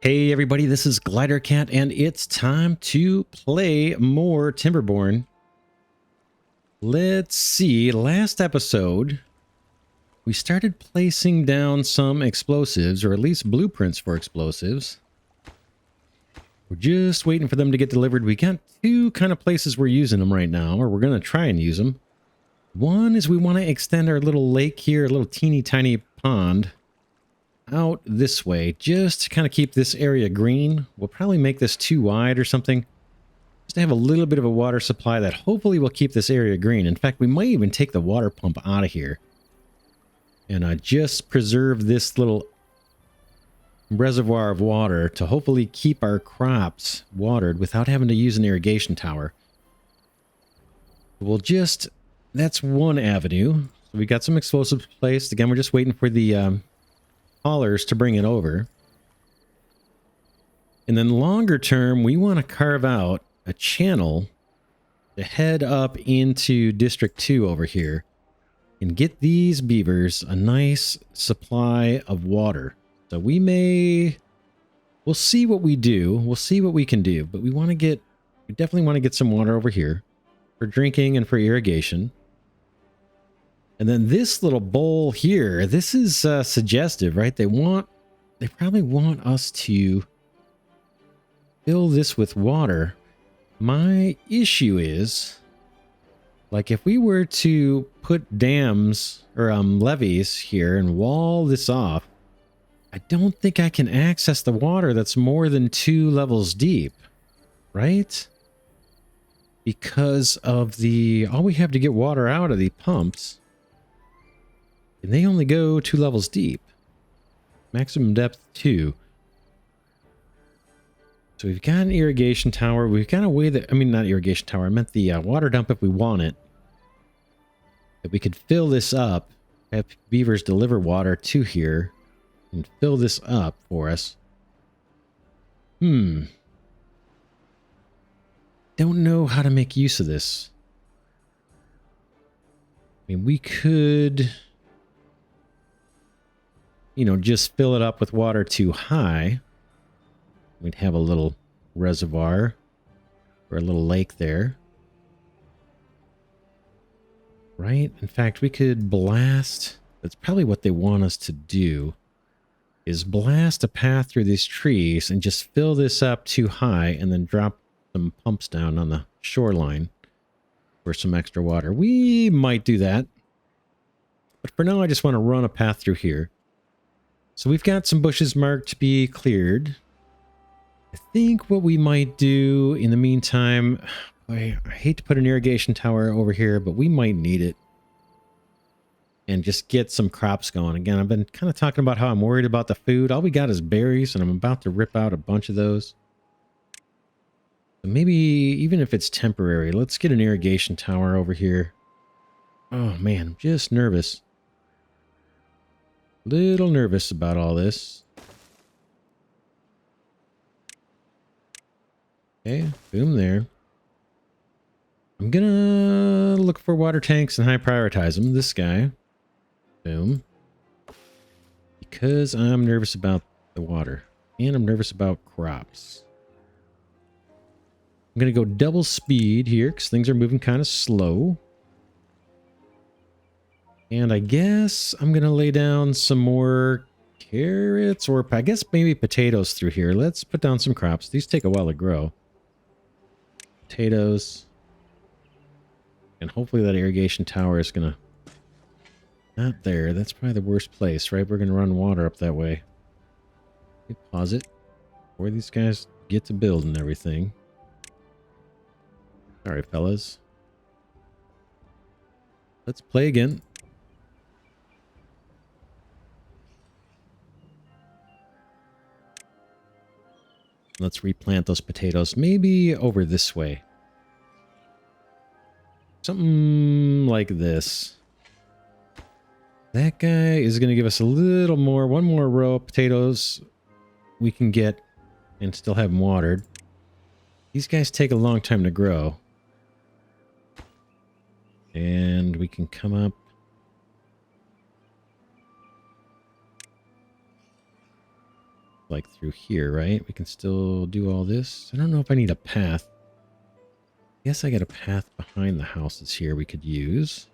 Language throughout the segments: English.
Hey everybody, this is Glidercat, and it's time to play more Timberborn. Let's see, last episode, we started placing down some explosives, or at least blueprints for explosives. We're just waiting for them to get delivered. We got two kind of places we're using them right now, or we're going to try and use them. One is we want to extend our little lake here, a little teeny tiny pond, out this way, just to kind of keep this area green. We'll probably make this too wide or something, just to have a little bit of a water supply that hopefully will keep this area green. In fact, we might even take the water pump out of here and just preserve this little reservoir of water to hopefully keep our crops watered without having to use an irrigation tower. That's one avenue. So we got some explosives placed. Again, we're just waiting for the haulers to bring it over. And then longer term, we want to carve out a channel to head up into District 2 over here and get these beavers a nice supply of water. So we'll see what we do. We'll see what we can do, but we definitely want to get some water over here for drinking and for irrigation. And then this little bowl here, this is suggestive, right? They probably want us to fill this with water. My issue is, like, if we were to put dams or levees here and wall this off, I don't think I can access the water that's more than 2 levels deep, right? Because of all we have to get water out of the pumps. And they only go 2 levels deep. Maximum depth 2. So we've got an irrigation tower. We've got a way that, I mean, not irrigation tower. I meant the water dump if we want it. That we could fill this up, have beavers deliver water to here, and fill this up for us. Don't know how to make use of this. I mean, we could, just fill it up with water too high. We'd have a little reservoir or a little lake there. Right? In fact, we could blast. That's probably what they want us to do, is blast a path through these trees and just fill this up too high and then drop some pumps down on the shoreline for some extra water. We might do that. But for now, I just want to run a path through here. So we've got some bushes marked to be cleared. I think what we might do in the meantime, I hate to put an irrigation tower over here, but we might need it. And just get some crops going. Again, I've been kind of talking about how I'm worried about the food. All we got is berries, and I'm about to rip out a bunch of those. So maybe, even if it's temporary, let's get an irrigation tower over here. Oh man, I'm just nervous. Little nervous about all this. Okay, boom there. I'm gonna look for water tanks and high prioritize them. This guy. Boom. Because I'm nervous about the water. And I'm nervous about crops. I'm gonna go double speed here because things are moving kind of slow. And I guess I'm gonna lay down some more carrots, or I guess maybe potatoes through here. Let's put down some crops. These take a while to grow. Potatoes. And hopefully that irrigation tower is gonna... Not there. That's probably the worst place, right? We're gonna run water up that way. Let me pause it before these guys get to build and everything. Sorry, fellas. Let's play again. Let's replant those potatoes. Maybe over this way. Something like this. That guy is going to give us a little more, one more row of potatoes we can get and still have them watered. These guys take a long time to grow. And we can come up. like through here, right? We can still do all this. I don't know if I need a path. Guess I got a path behind the houses here we could use.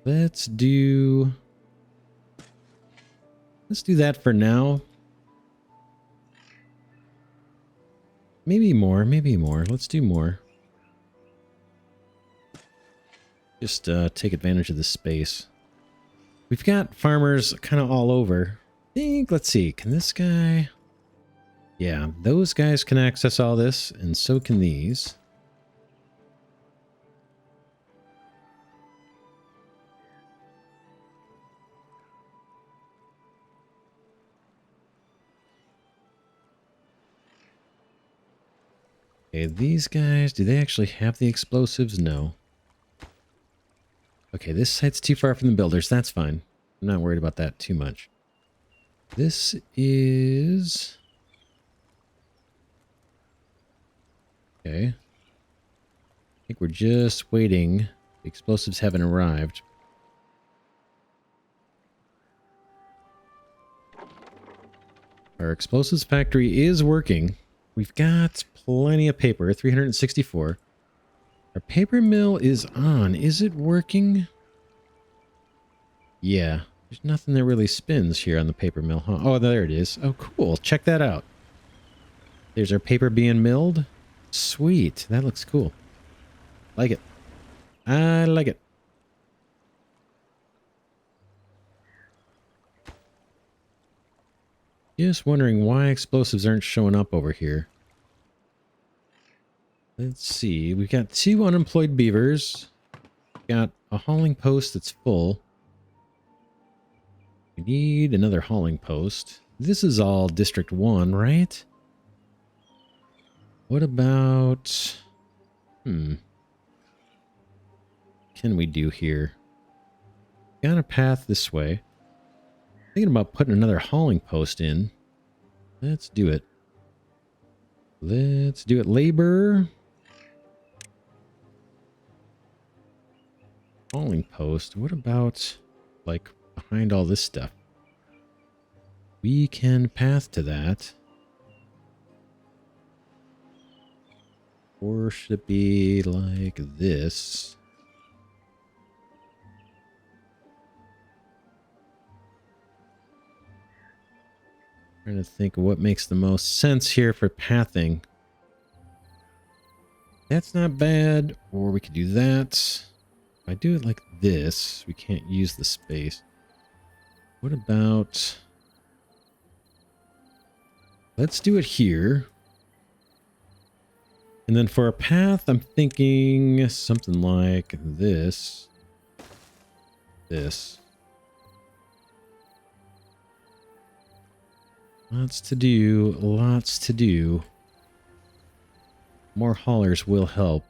Let's do that for now. Maybe more, maybe more. Let's do more. Just take advantage of this space. We've got farmers kind of all over. I think, let's see, can this guy... Yeah, those guys can access all this, and so can these. Okay, these guys, do they actually have the explosives? No. Okay, this site's too far from the builders. That's fine. I'm not worried about that too much. This is... Okay. I think we're just waiting. The explosives haven't arrived. Our explosives factory is working. We've got plenty of paper, 364. Our paper mill is on. Is it working? Yeah. There's nothing that really spins here on the paper mill, huh? Oh, there it is. Oh, cool. Check that out. There's our paper being milled. Sweet. That looks cool. Like it. I like it. Just wondering why explosives aren't showing up over here. Let's see. We've got 2 unemployed beavers. Got a hauling post that's full. We need another hauling post. This is all District 1, right? What about... Can we do here? Got a path this way. Thinking about putting another hauling post in. Let's do it. Let's do it. Labor. Hauling post. What about, like, behind all this stuff? We can path to that. Or should it be like this? Trying to think of what makes the most sense here for pathing. That's not bad. Or we could do that. If I do it like this, we can't use the space. What about... Let's do it here. And then for a path, I'm thinking something like this. This. Lots to do. Lots to do. More haulers will help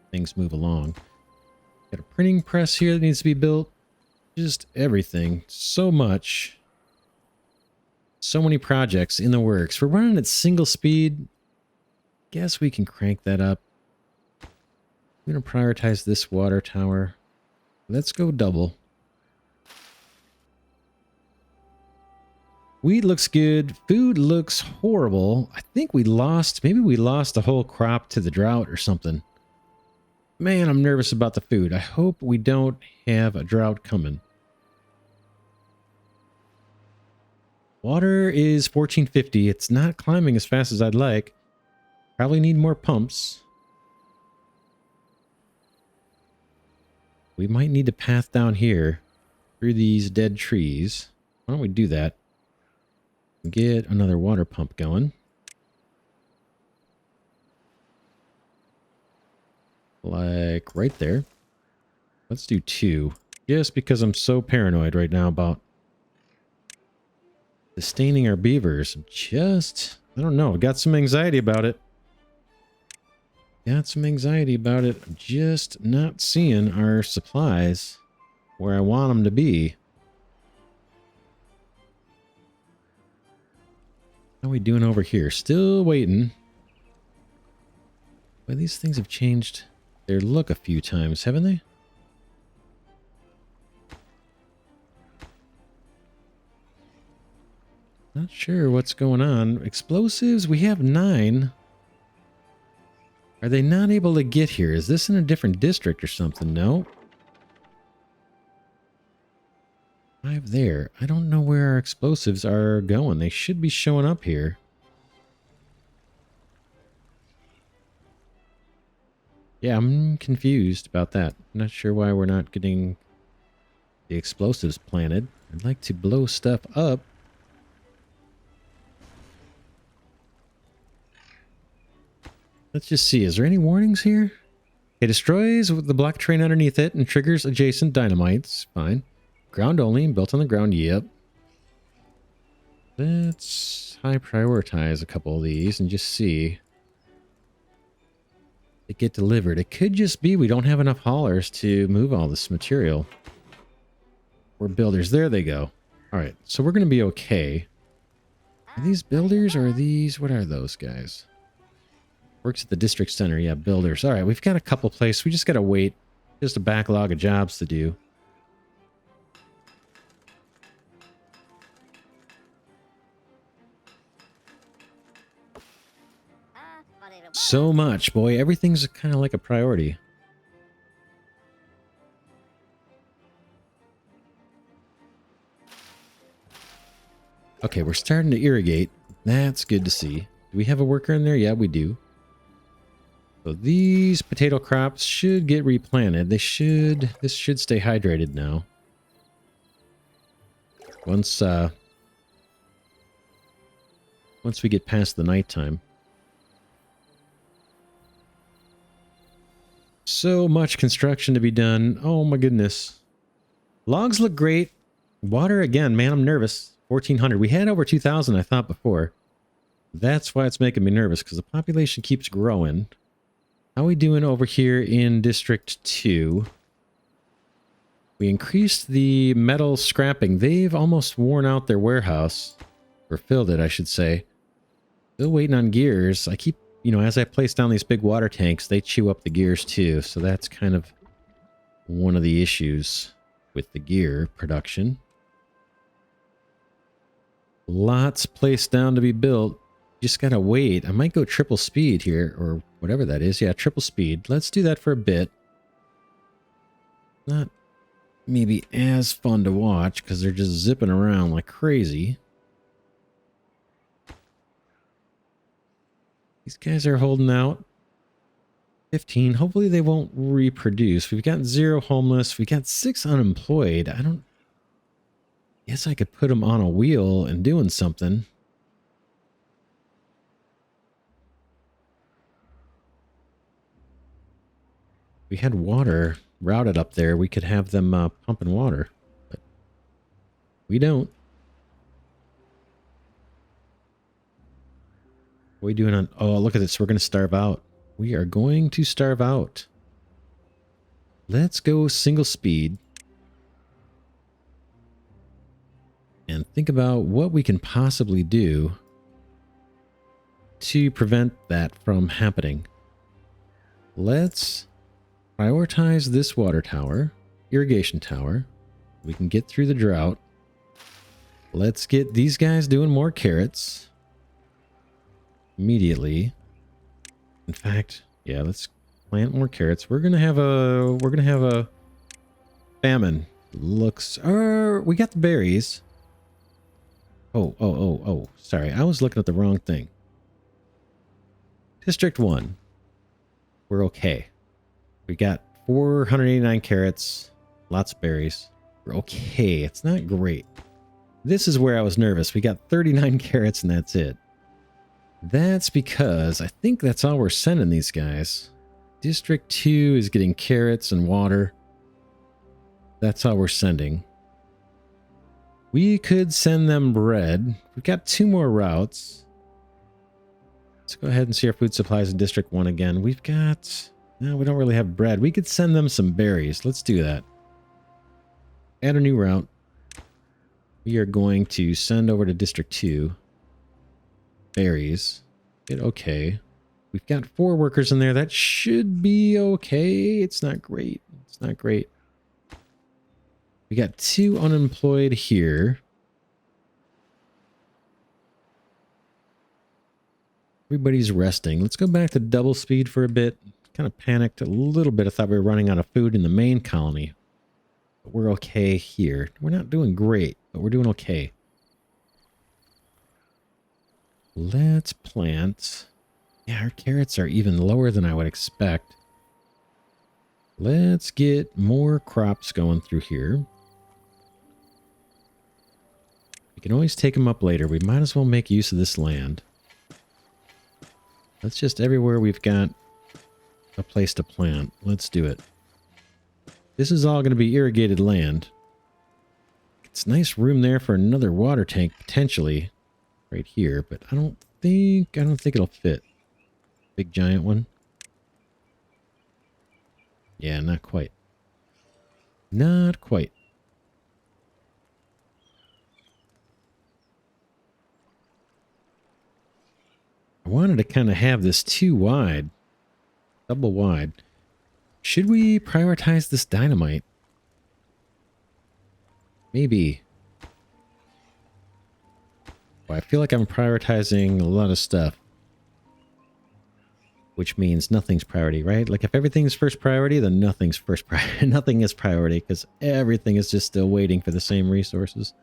things move along. Got a printing press here that needs to be built. Just everything. So much. So many projects in the works. We're running at single speed. Guess we can crank that up. I'm going to prioritize this water tower. Let's go double. Wheat looks good. Food looks horrible. I think we lost, maybe we lost a whole crop to the drought or something. Man, I'm nervous about the food. I hope we don't have a drought coming. Water is 1450. It's not climbing as fast as I'd like. Probably need more pumps. We might need to path down here through these dead trees. Why don't we do that? Get another water pump going. Like right there. Let's do 2. Just because I'm so paranoid right now about sustaining our beavers. Just, I don't know. Got some anxiety about it. Got some anxiety about it. I'm just not seeing our supplies where I want them to be. How are we doing over here? Still waiting. Well, these things have changed their look a few times, haven't they? Not sure what's going on. Explosives, we have 9. Are they not able to get here? Is this in a different district or something? No. 5 there. I don't know where our explosives are going. They should be showing up here. Yeah, I'm confused about that. I'm not sure why we're not getting the explosives planted. I'd like to blow stuff up. Let's just see. Is there any warnings here? It destroys the block terrain underneath it and triggers adjacent dynamites. Fine. Ground only, built on the ground. Yep. Let's high prioritize a couple of these and just see it get delivered. It could just be we don't have enough haulers to move all this material. Or builders. There they go. All right, so we're going to be okay. Are these builders or are these... What are those guys? Works at the district center. Yeah, builders. All right, we've got a couple places. We just got to wait. Just a backlog of jobs to do. So much, boy. Everything's kind of like a priority. Okay, we're starting to irrigate. That's good to see. Do we have a worker in there? Yeah, we do. So these potato crops should get replanted. This should stay hydrated now. Once we get past the nighttime. So much construction to be done. Oh my goodness. Logs look great. Water again, man, I'm nervous. 1,400. We had over 2,000, I thought before. That's why it's making me nervous, because the population keeps growing. How are we doing over here in District 2? We increased the metal scrapping. They've almost worn out their warehouse. Or filled it, I should say. Still waiting on gears. I keep, you know, as I place down these big water tanks, they chew up the gears too. So that's kind of one of the issues with the gear production. Lots placed down to be built. Just gotta wait. I might go triple speed here, or whatever that is. Yeah, triple speed. Let's do that for a bit. Not maybe as fun to watch, because they're just zipping around like crazy. These guys are holding out. 15. Hopefully they won't reproduce. We've got 0 homeless. We got 6 unemployed. I don't... Guess I could put them on a wheel and doing something. We had water routed up there. We could have them pumping water. But we don't. What are we doing on... Oh, look at this. We're going to starve out. We are going to starve out. Let's go single speed. And think about what we can possibly do to prevent that from happening. Let's prioritize this water tower, irrigation tower. We can get through the drought. Let's get these guys doing more carrots immediately. In fact, yeah, let's plant more carrots. We're gonna have a famine. Looks, we got the berries. Oh, sorry. I was looking at the wrong thing. District 1. We're okay. We got 489 carrots, lots of berries. We're okay. It's not great. This is where I was nervous. We got 39 carrots and that's it. That's because I think that's all we're sending these guys. District 2 is getting carrots and water. That's all we're sending. We could send them bread. We've got 2 more routes. Let's go ahead and see our food supplies in District 1 again. We've got... No, we don't really have bread. We could send them some berries. Let's do that. Add a new route. We are going to send over to District 2. Berries. Get okay. We've got 4 workers in there. That should be okay. It's not great. It's not great. We got 2 unemployed here. Everybody's resting. Let's go back to double speed for a bit. Kind of panicked a little bit. I thought we were running out of food in the main colony. But we're okay here. We're not doing great, but we're doing okay. Let's plant. Yeah, our carrots are even lower than I would expect. Let's get more crops going through here. We can always take them up later. We might as well make use of this land. That's just everywhere we've got a place to plant. Let's do it. This is all going to be irrigated land. It's nice room there for another water tank potentially right here, but I don't think it'll fit. Big giant one. Yeah, not quite. Not quite. I wanted to kind of have this too wide. Double wide. Should we prioritize this dynamite? Maybe. Well, I feel like I'm prioritizing a lot of stuff. Which means nothing's priority, right? Like if everything's first priority, then nothing's first priority. Nothing is priority because everything is just still waiting for the same resources.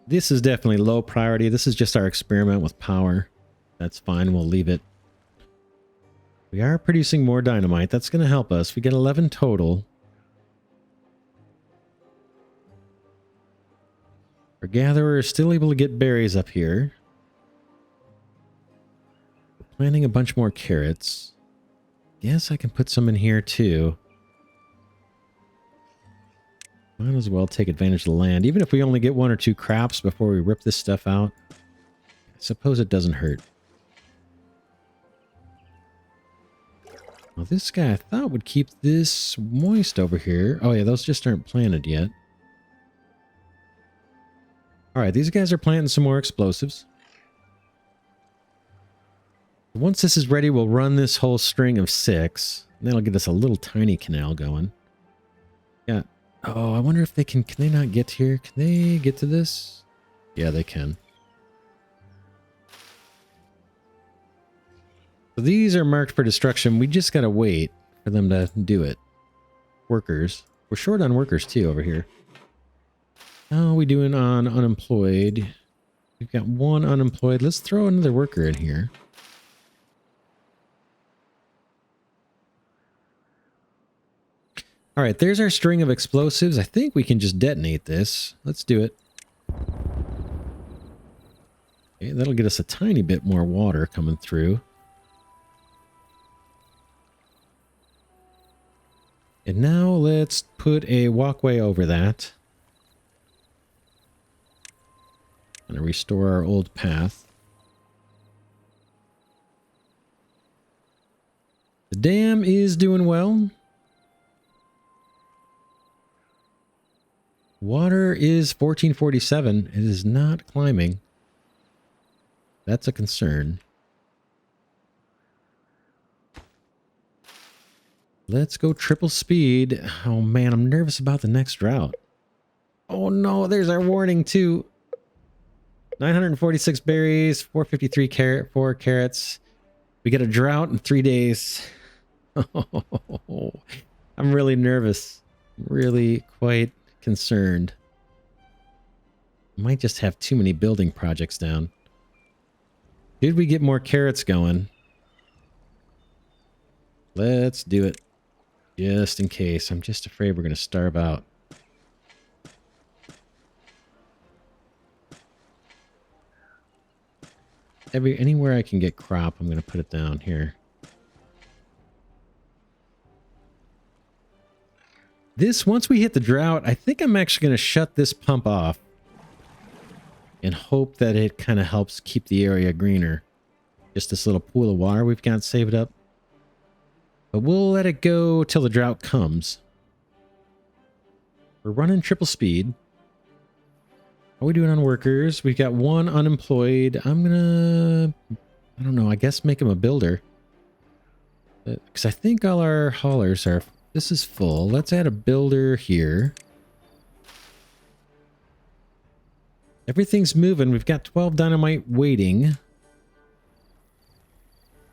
This is definitely low priority. This is just our experiment with power. That's fine. We'll leave it. We are producing more dynamite. That's going to help us. We get 11 total. Our gatherer is still able to get berries up here. We're planting a bunch more carrots. Yes, I can put some in here too. Might as well take advantage of the land. Even if we only get 1 or 2 crops before we rip this stuff out. I suppose it doesn't hurt. Well, this guy I thought would keep this moist over here. Oh yeah, those just aren't planted yet. Alright, these guys are planting some more explosives. Once this is ready, we'll run this whole string of 6. And that'll get us a little tiny canal going. Yeah. Oh, I wonder if they can they not get here? Can they get to this? Yeah, they can. So these are marked for destruction. We just gotta wait for them to do it. Workers. We're short on workers too over here. How are we doing on unemployed? We've got 1 unemployed. Let's throw another worker in here. All right, there's our string of explosives. I think we can just detonate this. Let's do it. Okay, that'll get us a tiny bit more water coming through. And now let's put a walkway over that. And restore our old path. The dam is doing well. Water is 1447. It is not climbing. That's a concern. Let's go triple speed. Oh man, I'm nervous about the next drought. Oh no, there's our warning too. 946 berries, 453 4 carrots. We get a drought in 3 days. Oh, I'm really nervous. Really quite concerned. Might just have too many building projects down. Did we get more carrots going? Let's do it. Just in case. I'm just afraid we're going to starve out. Anywhere I can get crop, I'm going to put it down here. Once we hit the drought, I think I'm actually going to shut this pump off and hope that it kind of helps keep the area greener. Just this little pool of water we've got saved up. But we'll let it go till the drought comes. We're running triple speed. How are we doing on workers? We've got 1 unemployed. I'm gonna, I don't know, I guess make him a builder. Because I think all our haulers are, this is full. Let's add a builder here. Everything's moving. We've got 12 dynamite waiting.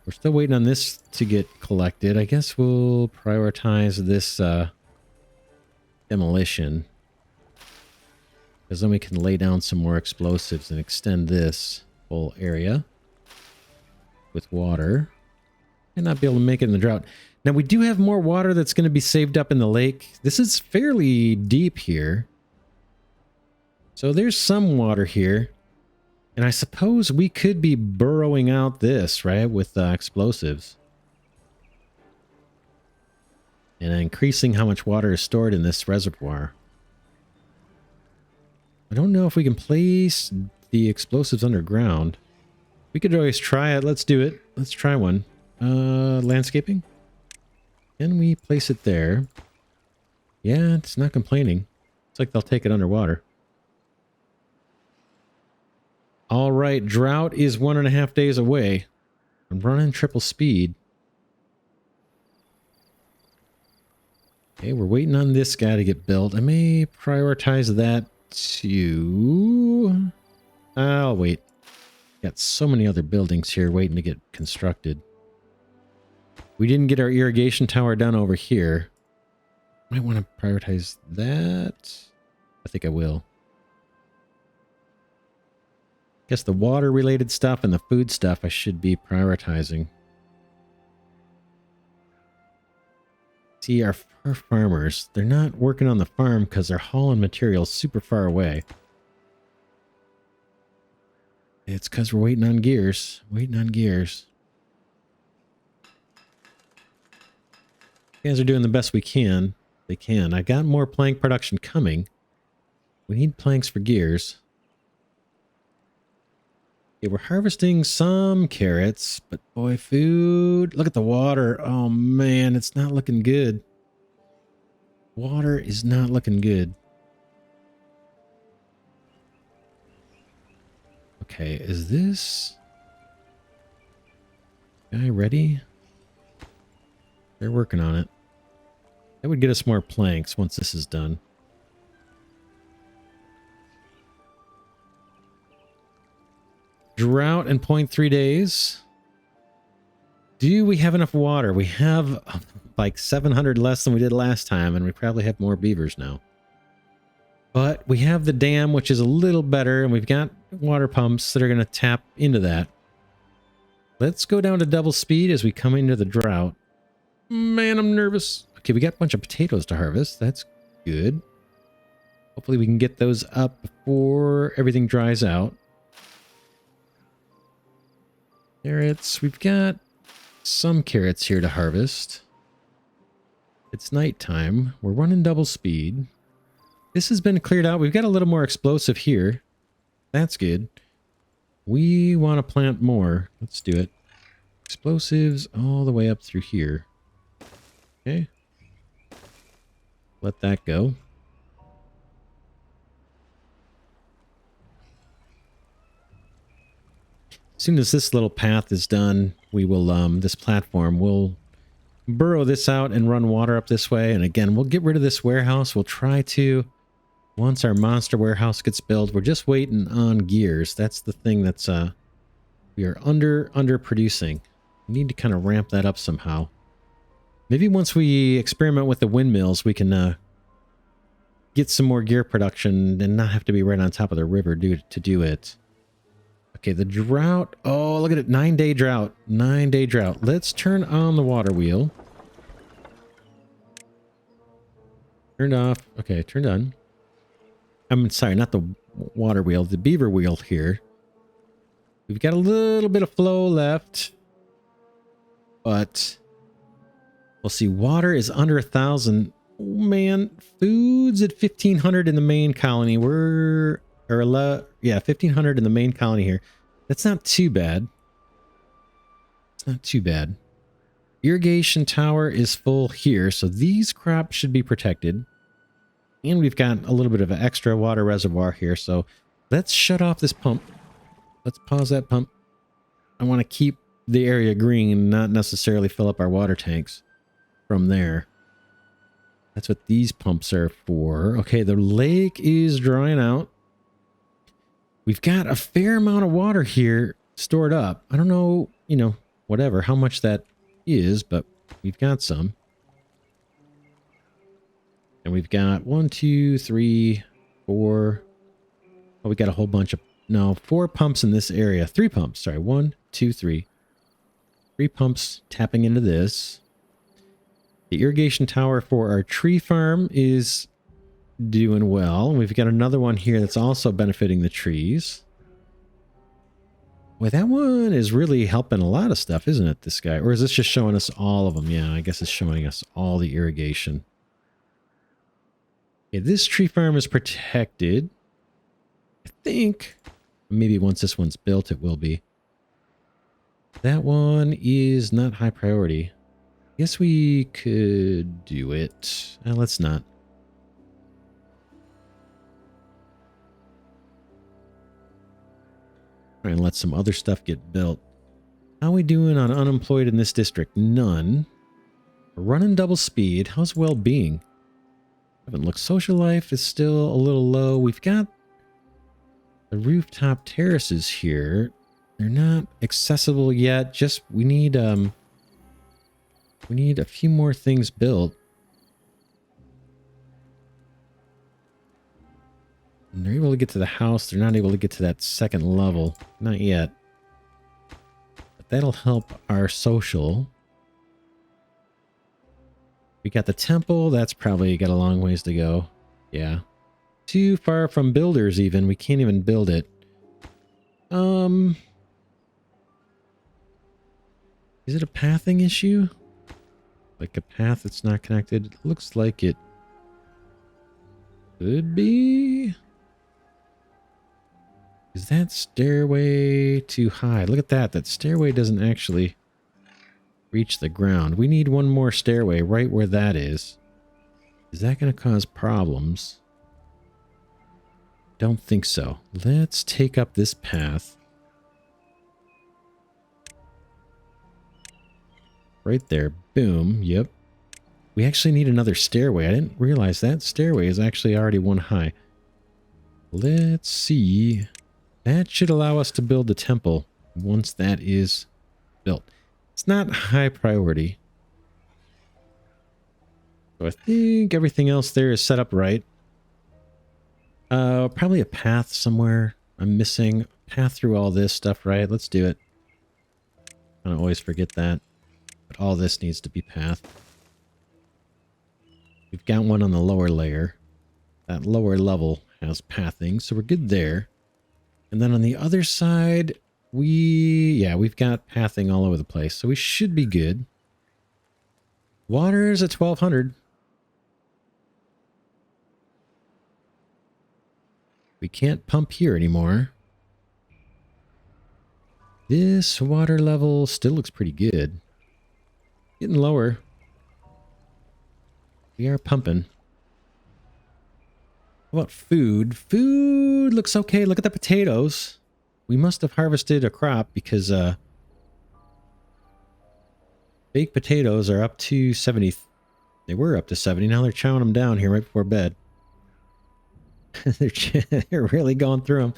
We're still waiting on this to get collected. I guess we'll prioritize this demolition. Because then we can lay down some more explosives and extend this whole area with water. And not be able to make it in the drought. Now, we do have more water that's going to be saved up in the lake. This is fairly deep here. So there's some water here. And I suppose we could be burrowing out this, right, with explosives. And increasing how much water is stored in this reservoir. I don't know if we can place the explosives underground. We could always try it. Let's do it. Let's try one. Landscaping? Can we place it there? Yeah, it's not complaining. It's like they'll take it underwater. All right, drought is 1.5 days away. I'm running triple speed. Okay, we're waiting on this guy to get built. I may prioritize that too. I'll wait. Got so many other buildings here waiting to get constructed. We didn't get our irrigation tower done over here. Might want to prioritize that. I think I will. Guess the water related stuff and the food stuff I should be prioritizing. See, our farmers, they're not working on the farm because they're hauling materials super far away. It's because we're waiting on gears. Waiting on gears. You guys are doing the best we can. They can. I got more plank production coming. We need planks for gears. Okay, we're harvesting some carrots, but boy, food. Look at the water. Oh man, it's not looking good. Water is not looking good. Okay, is this guy ready? They're working on it. That would get us more planks once this is done. Drought in 0.3 days. Do we have enough water? We have like 700 less than we did last time, and we probably have more beavers now. But we have the dam, which is a little better, and we've got water pumps that are going to tap into that. Let's go down to double speed as we come into the drought. Man, I'm nervous. Okay, we got a bunch of potatoes to harvest. That's good. Hopefully we can get those up before everything dries out. Carrots. We've got some carrots here to harvest. It's nighttime. We're running double speed. This has been cleared out. We've got a little more explosive here. That's good. We want to plant more. Let's do it. Explosives all the way up through here. Okay. Let that go. As soon as this little path is done, we will, this platform, we'll burrow this out and run water up this way. And again, we'll get rid of this warehouse. We'll try to, once our monster warehouse gets built, we're just waiting on gears. That's the thing that's, we are under producing. We need to kind of ramp that up somehow. Maybe once we experiment with the windmills, we can get some more gear production and not have to be right on top of the river to do it. Okay, the drought. Oh, look at it. 9-day drought. 9-day drought. Let's turn on the water wheel. Turned off. Okay, turned on. I'm sorry, not the water wheel. The beaver wheel here. We've got a little bit of flow left. But we'll see. Water is under 1,000. Oh, man. Food's at 1,500 in the main colony. We're... yeah, 1,500 in the main colony here. That's not too bad. It's not too bad. Irrigation tower is full here, so these crops should be protected. And we've got a little bit of an extra water reservoir here, so let's shut off this pump. Let's pause that pump. I want to keep the area green, not necessarily fill up our water tanks from there. That's what these pumps are for. Okay, the lake is drying out. We've got a fair amount of water here stored up. I don't know, you know, whatever, how much that is, but we've got some. And we've got 1, 2, 3, 4. Oh, we got a whole bunch of, no, 4 pumps in this area. 3 pumps, sorry. 1, 2, 3. 3 pumps tapping into this. The irrigation tower for our tree farm is doing well. We've got another one here that's also benefiting the trees. Boy, that one is really helping a lot of stuff, isn't it, this guy? Or is this just showing us all of them? Yeah, I guess it's showing us all the irrigation. Okay, this tree farm is protected. I think maybe once this one's built, it will be. That one is not high priority. Guess we could do it. Let's not. Try and let some other stuff get built. How are we doing on unemployed in this district? None. We're running double speed. How's well-being? Haven't looked. Social life is still a little low. We've got the rooftop terraces here. They're not accessible yet. Just we need a few more things built. And they're able to get to the house. They're not able to get to that second level. Not yet. But that'll help our social. We got the temple. That's probably got a long ways to go. Yeah. Too far from builders even. We can't even build it. Is it a pathing issue? Like a path that's not connected? It looks like it could be. Is that stairway too high? Look at that. That stairway doesn't actually reach the ground. We need one more stairway right where that is. Is that going to cause problems? Don't think so. Let's take up this path. Right there. Boom. Yep. We actually need another stairway. I didn't realize that stairway is actually already one high. Let's see. That should allow us to build the temple once that is built. It's not high priority. So I think everything else there is set up right. Probably a path somewhere. I'm missing path through all this stuff, right? Let's do it. I don't always forget that. But all this needs to be path. We've got one on the lower layer. That lower level has pathing, so we're good there. And then on the other side, we've got pathing all over the place, so we should be good. Water's at 1200. We can't pump here anymore. This water level still looks pretty good. Getting lower. We are pumping. How about food? Food looks okay. Look at the potatoes. We must have harvested a crop because baked potatoes are up to 70. They were up to 70. Now they're chowing them down here right before bed. They're really going through them.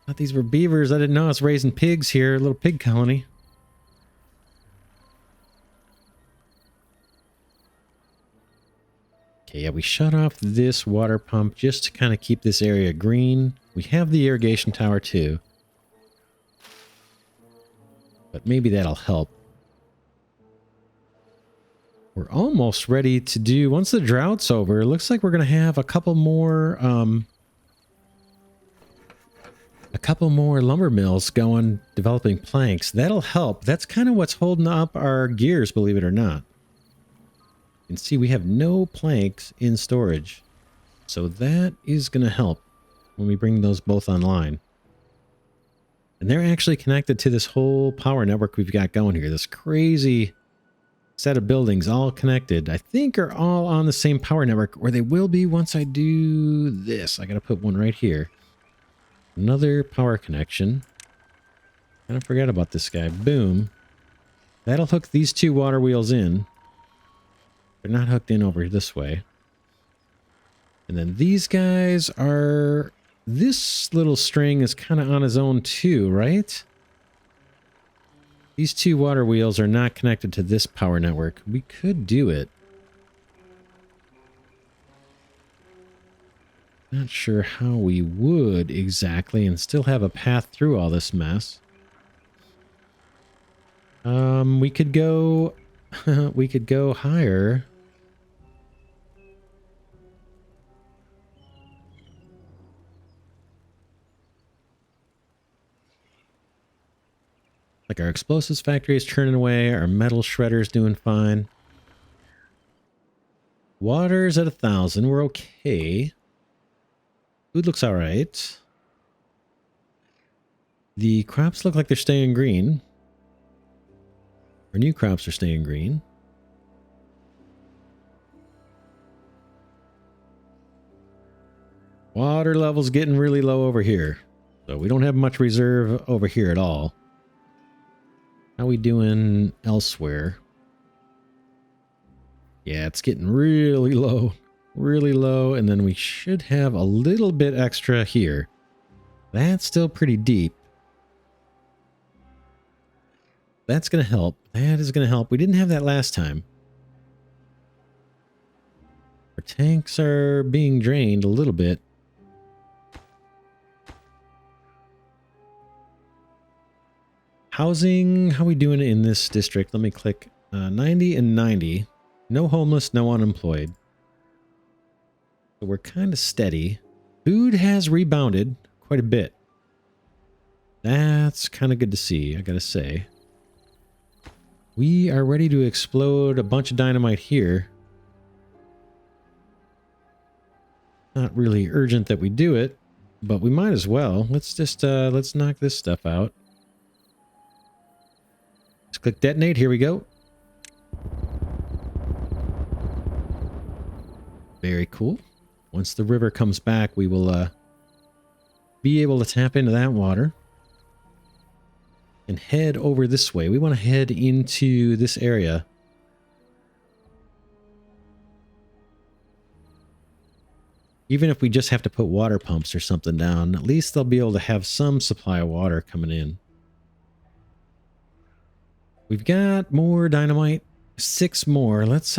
Thought these were beavers. I didn't know I was raising pigs here. A little pig colony. Okay, yeah, we shut off this water pump just to kind of keep this area green. We have the irrigation tower too. But maybe that'll help. We're almost ready to do, once the drought's over, it looks like we're going to have a couple more lumber mills going, developing planks. That'll help. That's kind of what's holding up our gears, believe it or not. You can see we have no planks in storage. So that is going to help when we bring those both online. And they're actually connected to this whole power network we've got going here. This crazy set of buildings all connected. I think are all on the same power network, or they will be once I do this. I got to put one right here. Another power connection. Kind of forgot about this guy. Boom. That'll hook these two water wheels in. They're not hooked in over this way. And then these guys are... This little string is kind of on his own too, right? These two water wheels are not connected to this power network. We could do it. Not sure how we would exactly and still have a path through all this mess. We could go we could go higher. Like our explosives factory is churning away, our metal shredder's doing fine. Water's at 1,000, we're okay. Food looks all right. The crops look like they're staying green. Our new crops are staying green. Water level's getting really low over here. So we don't have much reserve over here at all. How we doing elsewhere? Yeah, it's getting really low. Really low. And then we should have a little bit extra here. That's still pretty deep. That's going to help. That is going to help. We didn't have that last time. Our tanks are being drained a little bit. Housing, how are we doing in this district? Let me click 90 and 90. No homeless, no unemployed. So we're kind of steady. Food has rebounded quite a bit. That's kind of good to see, I gotta say. We are ready to explode a bunch of dynamite here. Not really urgent that we do it, but we might as well. Let's just, let's knock this stuff out. Let's click detonate. Here we go. Very cool. Once the river comes back, we will be able to tap into that water and head over this way. We want to head into this area. Even if we just have to put water pumps or something down, at least they'll be able to have some supply of water coming in. We've got more dynamite. 6 more. Let's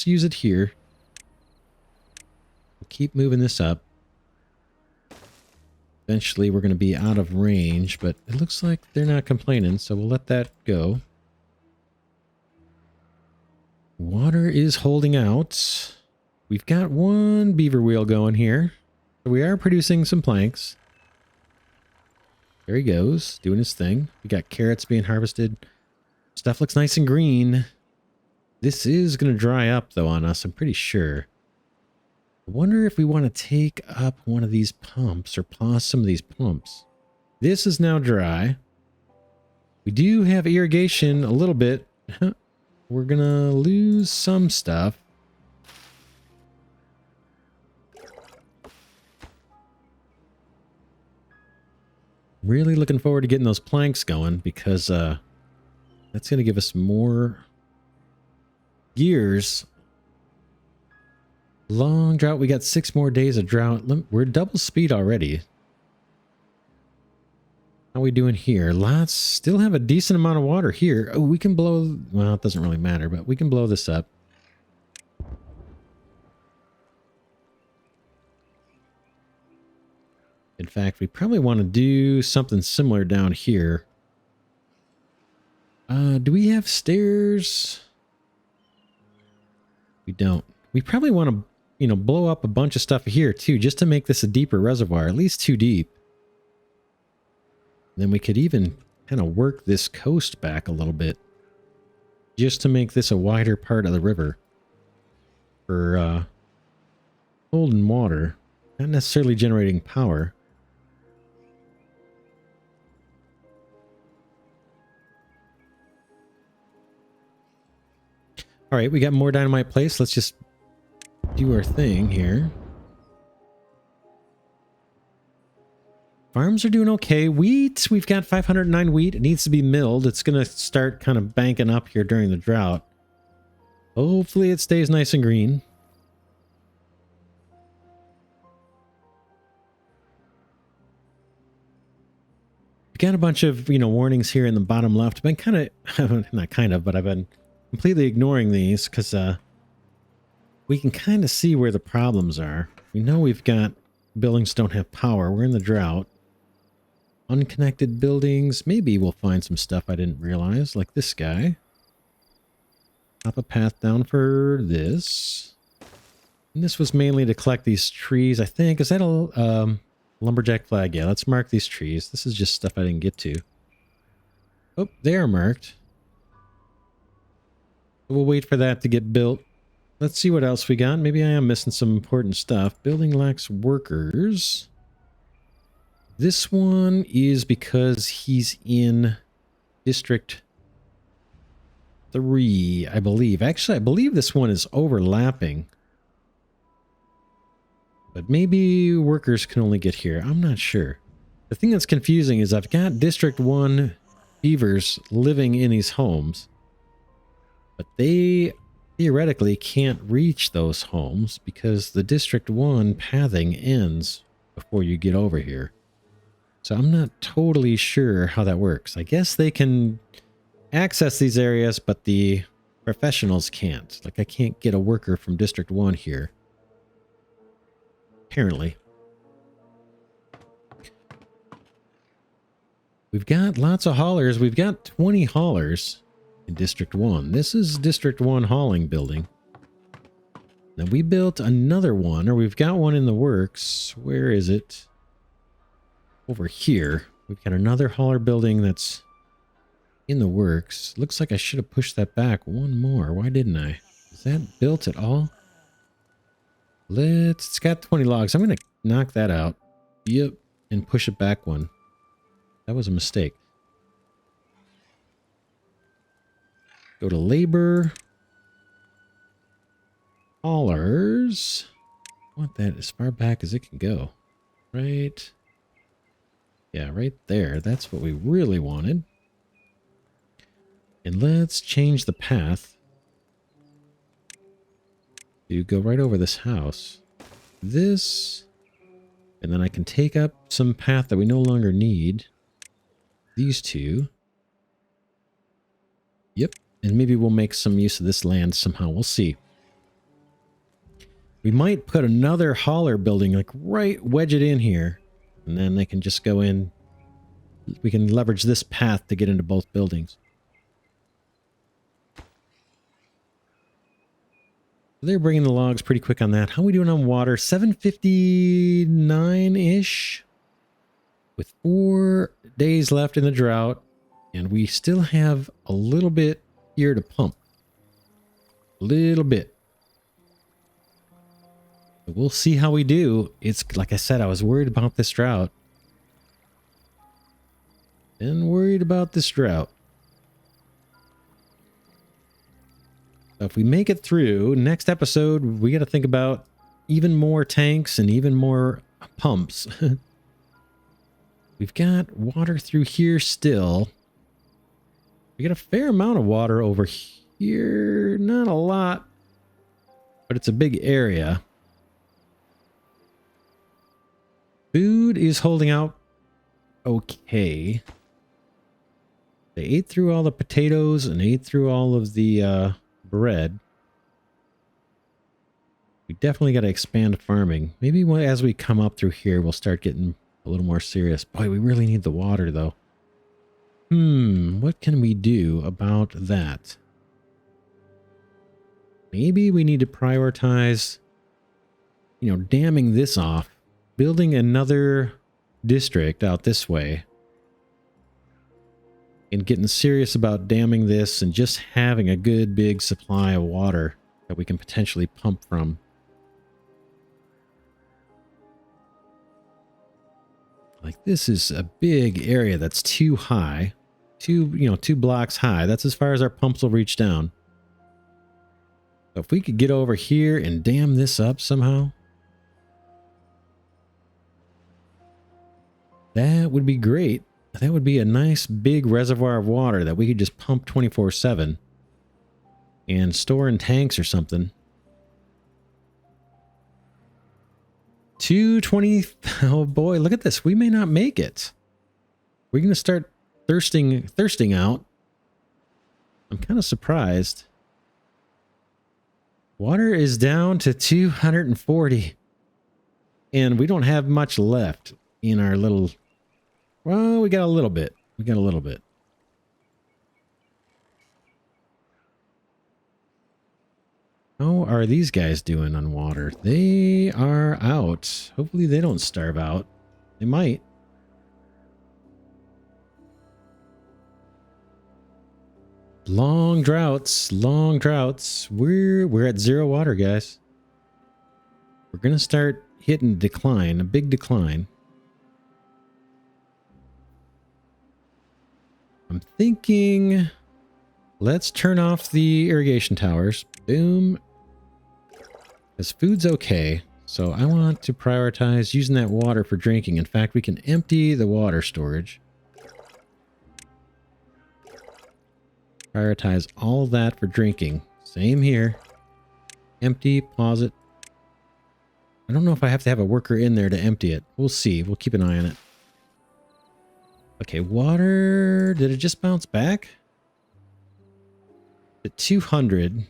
use it here. We'll keep moving this up. Eventually we're going to be out of range, but it looks like they're not complaining, so we'll let that go. Water is holding out. We've got 1 beaver wheel going here. So we are producing some planks. There he goes, doing his thing. We got carrots being harvested. Stuff looks nice and green. This is going to dry up, though, on us, I'm pretty sure. I wonder if we want to take up one of these pumps or pause some of these pumps. This is now dry. We do have irrigation a little bit. We're going to lose some stuff. Really looking forward to getting those planks going because that's going to give us more years. Long drought. We got 6 more days of drought. We're double speed already. How are we doing here? Lots. Still have a decent amount of water here. Oh, we can blow. Well, it doesn't really matter, but we can blow this up. In fact, we probably want to do something similar down here. Do we have stairs? We don't. We probably want to, you know, blow up a bunch of stuff here too, just to make this a deeper reservoir, at least 2 deep. Then we could even kind of work this coast back a little bit, just to make this a wider part of the river for holding water, not necessarily generating power. All right, we got more dynamite placed. Let's just do our thing here. Farms are doing okay. Wheat, we've got 509 wheat. It needs to be milled. It's going to start kind of banking up here during the drought. Hopefully it stays nice and green. got a bunch of, warnings here in the bottom left. I've been kind of, not kind of, but I've been completely ignoring these because we can kind of see where the problems are. We know we've got buildings don't have power. We're in the drought. Unconnected buildings. Maybe we'll find some stuff I didn't realize, like this guy. Pop a path down for this. And this was mainly to collect these trees, I think. Is that a lumberjack flag? Yeah, let's mark these trees. This is just stuff I didn't get to. Oh, they are marked. We'll wait for that to get built. Let's see what else we got. Maybe I am missing some important stuff. Building lacks workers. This one is because he's in District 3, I believe. Actually, I believe this one is overlapping. But maybe workers can only get here. I'm not sure. The thing that's confusing is I've got District 1 beavers living in these homes. But they theoretically can't reach those homes because the District 1 pathing ends before you get over here. So I'm not totally sure how that works. I guess they can access these areas, but the professionals can't. Like, I can't get a worker from District 1 here. Apparently. We've got lots of haulers. We've got 20 haulers in District 1. This is District 1 hauling building. Now we built another one, or we've got one in the works. Where is it? Over here. We've got another hauler building that's in the works. Looks like I should have pushed that back one more. Why didn't I? Is that built at all? It's got 20 logs. I'm going to knock that out. Yep. And push it back one. That was a mistake. Go to labor. Haulers. I want that as far back as it can go. Right. Yeah, right there. That's what we really wanted. And let's change the path. You go right over this house. This. And then I can take up some path that we no longer need. These two. Yep. And maybe we'll make some use of this land somehow. We'll see. We might put another hauler building, like right, wedge it in here. And then they can just go in. We can leverage this path to get into both buildings. They're bringing the logs pretty quick on that. How are we doing on water? 759-ish. With 4 days left in the drought. And we still have a little bit here to pump. A little bit. But we'll see how we do. It's like I said, I was worried about this drought. Been worried about this drought. If we make it through, next episode, we got to think about even more tanks and even more pumps. We've got water through here still. We got a fair amount of water over here. Not a lot, but it's a big area. Food is holding out okay. They ate through all the potatoes and ate through all of the bread. We definitely got to expand farming. Maybe as we come up through here, we'll start getting a little more serious. Boy, we really need the water, though. What can we do about that? Maybe we need to prioritize, damming this off. Building another district out this way. And getting serious about damming this and just having a good big supply of water that we can potentially pump from. Like, this is a big area that's too high. 2 blocks high. That's as far as our pumps will reach down. So if we could get over here and dam this up somehow, that would be great. That would be a nice big reservoir of water that we could just pump 24/7 and store in tanks or something. 220. Oh boy, look at this. We may not make it. We're going to start thirsting out. I'm kind of surprised. Water is down to 240. And we don't have much left in our little... Well, we got a little bit. We got a little bit. How are these guys doing on water? They are out. Hopefully they don't starve out. They might. Long droughts, long droughts. We're at 0 water, guys. We're gonna start hitting decline, a big decline. I'm thinking let's turn off the irrigation towers. Boom. Because food's okay. So I want to prioritize using that water for drinking. In fact, we can empty the water storage. Prioritize all that for drinking. Same here. Empty, pause it. I don't know if I have to have a worker in there to empty it. We'll see. We'll keep an eye on it. Okay, water. Did it just bounce back? At 200.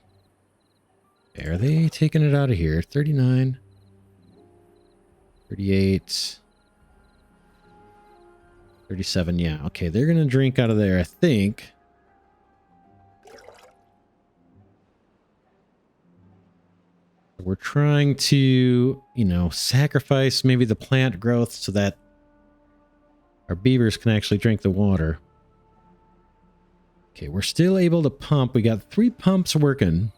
Are they taking it out of here? 39. 38. 37. Yeah. Okay, they're going to drink out of there, I think. We're trying to, you know, sacrifice maybe the plant growth so that our beavers can actually drink the water. Okay, we're still able to pump. We got 3 pumps working.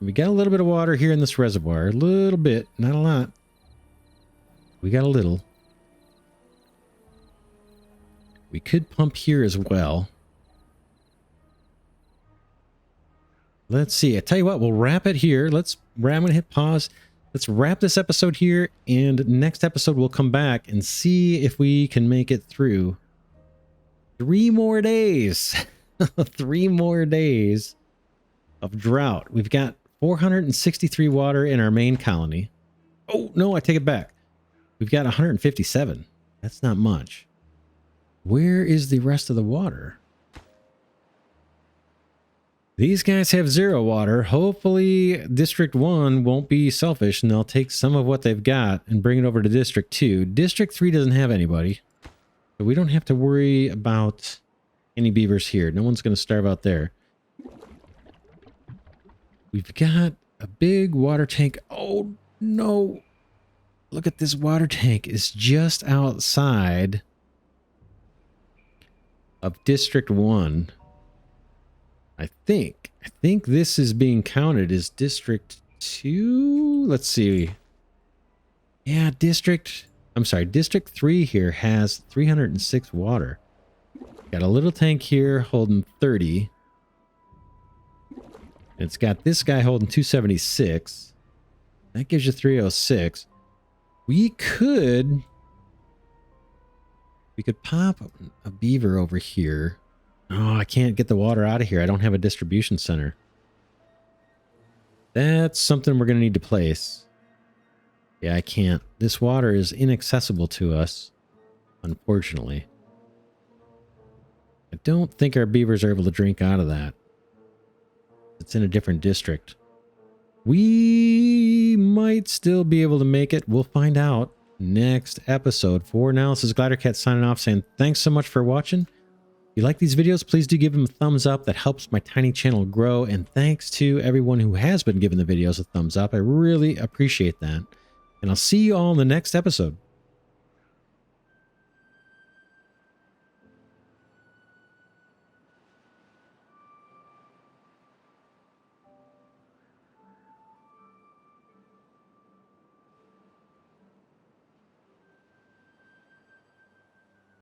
We got a little bit of water here in this reservoir. A little bit, not a lot. We got a little. We could pump here as well. Let's see. I tell you what, we'll wrap it here. I'm going to hit pause. Let's wrap this episode here, and next episode we'll come back and see if we can make it through 3 more days. 3 more days of drought. We've got 463 water in our main colony. Oh, no, I take it back. We've got 157. That's not much. Where is the rest of the water? These guys have 0 water. Hopefully District 1 won't be selfish and they'll take some of what they've got and bring it over to District 2. District 3 doesn't have anybody. So we don't have to worry about any beavers here. No one's going to starve out there. We've got a big water tank. Oh, no. Look at this water tank. It's just outside of District 1. I think this is being counted as District 2. Let's see. Yeah, District 3 here has 306 water. Got a little tank here holding 30. It's got this guy holding 276. That gives you 306. We could pop a beaver over here. Oh, I can't get the water out of here. I don't have a distribution center. That's something we're going to need to place. Yeah, I can't. This water is inaccessible to us, unfortunately. I don't think our beavers are able to drink out of that. It's in a different district. We might still be able to make it. We'll find out next episode. For now, this is Glidercat signing off, saying thanks so much for watching. If you like these videos, please do give them a thumbs up. That helps my tiny channel grow. And thanks to everyone who has been giving the videos a thumbs up. I really appreciate that. And I'll see you all in the next episode.